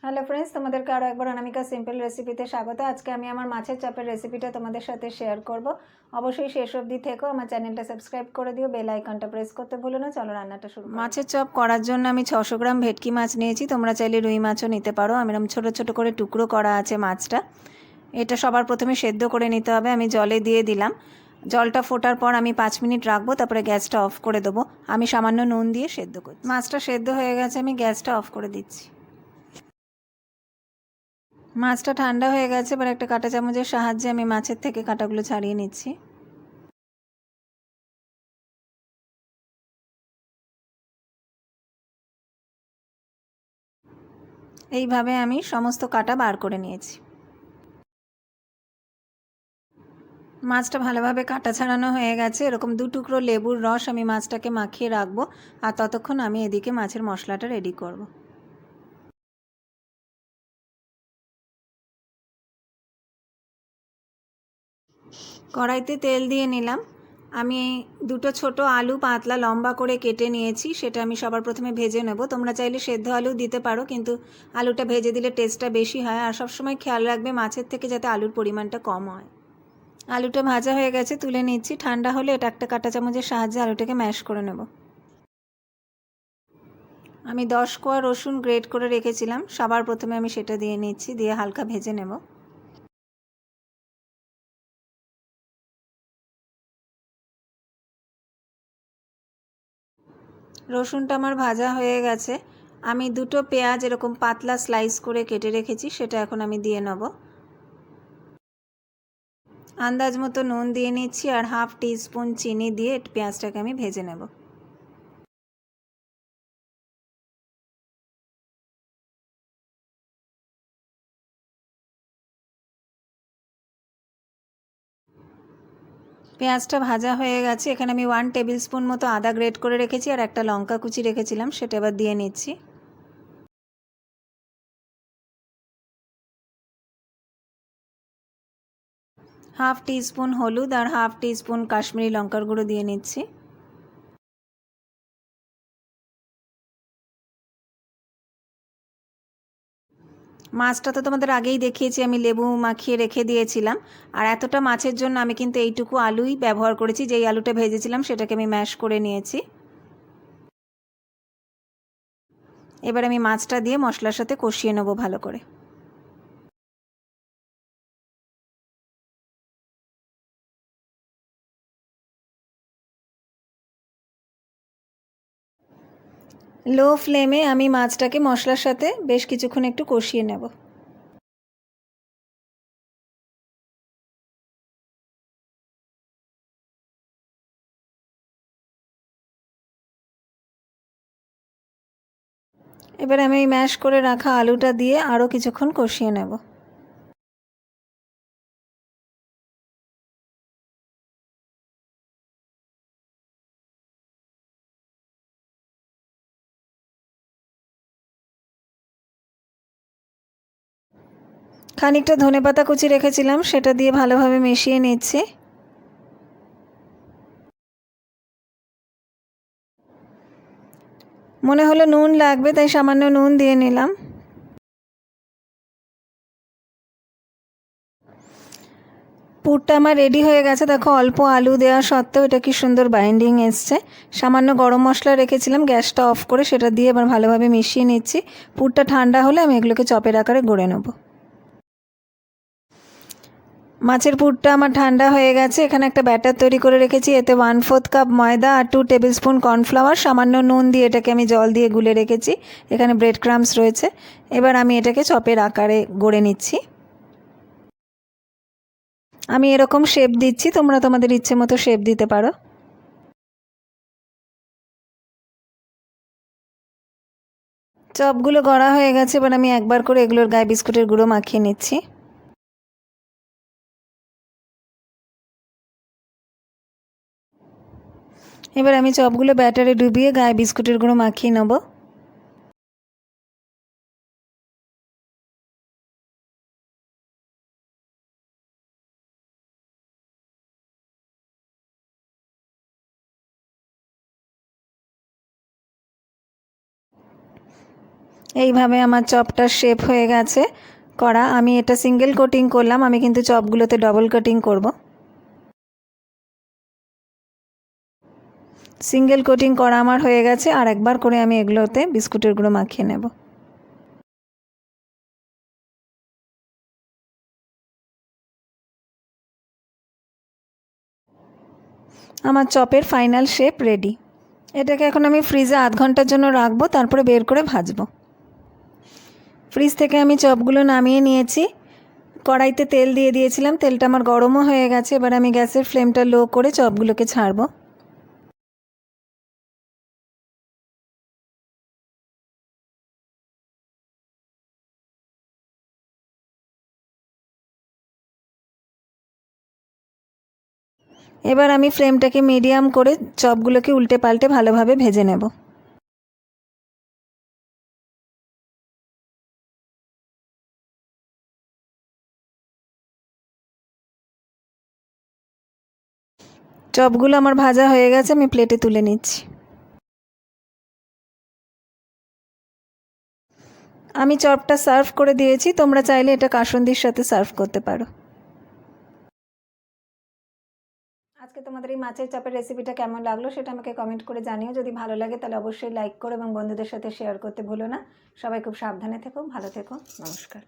Hello friends, তোমাদেরকে আরও একবার অনামিকা সিম্পল রেসিপিতে স্বাগত। আজকে আমি আমার মাছের চাপের রেসিপিটা তোমাদের সাথে শেয়ার করব। অবশ্যই শেষ অবধি থেকো, আমার চ্যানেলটা সাবস্ক্রাইব করে দিও, বেল আইকনটা প্রেস করতে ভুলো না। চলো রান্নাটা শুরু। মাছের চপ করার জন্য আমি 600 গ্রাম ভেটকি মাছ নিয়েছি। তোমরা চাইলে রুই মাছও নিতে পারো। আমি এরকম ছোটো ছোটো করে টুকরো করা আছে মাছটা। এটা সবার প্রথমে সেদ্ধ করে নিতে হবে। আমি জলে দিয়ে দিলাম। জলটা ফোটার পর আমি 5 মিনিট রাখবো, তারপরে গ্যাসটা অফ করে দেবো। আমি সামান্য নুন দিয়ে সেদ্ধ করছি। মাছটা সেদ্ধ হয়ে গেছে, আমি গ্যাসটা অফ করে দিচ্ছি। মাছটা ঠান্ডা হয়ে গেছে, এবার একটা কাঁটা চামচের সাহায্যে আমি মাছের থেকে কাঁটাগুলো ছাড়িয়ে নিচ্ছি। এইভাবে আমি সমস্ত কাঁটা বার করে নিয়েছি। মাছটা ভালোভাবে কাঁটা ছাড়ানো হয়ে গেছে। এরকম 2 টুকরো লেবুর রস আমি মাছটাকে মাখিয়ে রাখবো, আর ততক্ষণ আমি এদিকে মাছের মশলাটা রেডি করব। কড়াইতে তেল দিয়ে নিলাম। আমি 2টো ছোট আলু পাতলা লম্বা করে কেটে নিয়েছি, সেটা আমি সবার প্রথমে ভেজে নেব। তোমরা চাইলে সেদ্ধ আলু দিতে পারো, কিন্তু আলুটা ভেজে দিলে টেস্টটা বেশি হয়। আর সবসময় খেয়াল রাখবে মাছের থেকে যাতে আলুর পরিমাণটা কম হয়। আলুটা ভাজা হয়ে গেছে, তুলে নিচ্ছি। ঠান্ডা হলে এটা একটা কাঁটা চামচের সাহায্যে আলুটাকে ম্যাশ করে নেব। আমি 10 কোয়া রসুন গ্রেট করে রেখেছিলাম, সবার প্রথমে আমি সেটা দিয়ে নিচ্ছি, দিয়ে হালকা ভেজে নেব। রসুনটা আমার ভাজা হয়ে গেছে। আমি 2টো পেঁয়াজ এরকম পাতলা স্লাইস করে কেটে রেখেছি, সেটা এখন আমি দিয়ে নেব। আন্দাজ মতো নুন দিয়ে নিচ্ছি, আর হাফ টিস্পুন চিনি দিয়ে পেঁয়াজটাকে আমি ভেজে নেব। পেঁয়াজটা ভাজা হয়ে গেছে। এখানে আমি 1 টেবিল স্পুন মতো আদা গ্রেট করে রেখেছি, আর একটা লঙ্কা কুচি রেখেছিলাম, সেটা এবার দিয়ে নিচ্ছি। হাফ টিস্পুন হলুদ আর হাফ টিস্পুন কাশ্মীরি লঙ্কার গুঁড়ো দিয়ে নিচ্ছি। মাছটা তো তোমাদের আগেই দেখিয়েছি, আমি লেবু মাখিয়ে রেখে দিয়েছিলাম। আর এতটা মাছের জন্য আমি কিন্তু এইটুকু আলুই ব্যবহার করেছি। যেই আলুটা ভেজেছিলাম সেটাকে আমি ম্যাশ করে নিয়েছি। এবার আমি মাছটা দিয়ে মশলার সাথে কষিয়ে নেব ভালো করে। লো ফ্লেমে আমি মাছটাকে মশলার সাথে বেশ কিছুক্ষণ একটু কষিয়ে নেব। এবার আমি এই ম্যাশ করে রাখা আলুটা দিয়ে আরও কিছুক্ষণ কষিয়ে নেব। খানিকটা ধনেপাতা কুচি রেখেছিলাম, সেটা দিয়ে ভালোভাবে মিশিয়ে নিচ্ছি। মনে হলো নুন লাগবে, তাই সামান্য নুন দিয়ে নিলাম। পুরটা আমার রেডি হয়ে গেছে। দেখো, অল্প আলু দেওয়া সত্ত্বেও এটা কি সুন্দর বাইন্ডিং এসছে। সামান্য গরম মশলা রেখেছিলাম, গ্যাসটা অফ করে সেটা দিয়ে এবার ভালোভাবে মিশিয়ে নিচ্ছি। পুরটা ঠান্ডা হলে আমি এগুলোকে চপের আকারে গড়ে নেব। মাছের পুরটা আমার ঠান্ডা হয়ে গেছে। এখানে একটা ব্যাটার তৈরি করে রেখেছি। এতে 1/4 কাপ ময়দা আর 2 টেবিল স্পুন কর্নফ্লাওয়ার, সামান্য নুন দিয়ে এটাকে আমি জল দিয়ে গুলে রেখেছি। এখানে ব্রেড ক্রাম্বস রয়েছে। এবার আমি এটাকে চপের আকারে গড়ে নিচ্ছি। আমি এরকম শেপ দিচ্ছি, তোমরা তোমাদের ইচ্ছে মতো শেপ দিতে পারো। চপগুলো গড়া হয়ে গেছে। এবার আমি একবার করে এগুলোর গায়ে বিস্কুটের গুঁড়ো মাখিয়ে নিচ্ছি। এবার আমি চপগুলো ব্যাটারে ডুবিয়ে গায়ে বিস্কুটের গুঁড়ো মাখিয়ে নেব। এইভাবে আমার চপটার শেপ হয়ে গেছে করা। আমি এটা সিঙ্গেল কোটিং করলাম, আমি কিন্তু চপগুলোতে ডবল কোটিং করব। সিঙ্গেল কোটিং করা আমার হয়ে গেছে, আর একবার করে আমি এগুলোতে বিস্কুটের গুঁড়ো মাখিয়ে নেব। আমার চপের ফাইনাল শেপ রেডি। এটাকে এখন আমি ফ্রিজে আধ ঘন্টার জন্য রাখবো, তারপরে বের করে ভাজবো। ফ্রিজ থেকে আমি চপগুলো নামিয়ে নিয়েছি। কড়াইতে তেল দিয়ে দিয়েছিলাম, তেলটা আমার গরমও হয়ে গেছে। এবার আমি গ্যাসের ফ্লেমটা লো করে চপগুলোকে ছাড়বো। এবার আমি ফ্লেমটাকে মিডিয়াম করে চপগুলোকে উল্টে পাল্টে ভালোভাবে ভেজে নেব। চপগুলো আমার ভাজা হয়ে গেছে, আমি প্লেটে তুলে নিচ্ছি। আমি চপটা সার্ভ করে দিয়েছি, তোমরা চাইলে এটা কাসুন্দির সাথে সার্ভ করতে পারো। আজকে তোমাদের এই মাছের চপের রেসিপিটা কেমন লাগলো সেটা আমাকে কমেন্ট করে জানিও। যদি ভালো লাগে তাহলে অবশ্যই লাইক করো এবং বন্ধুদের সাথে শেয়ার করতে ভুলো না। সবাই খুব সাবধানে থেকো, ভালো থেকো, নমস্কার।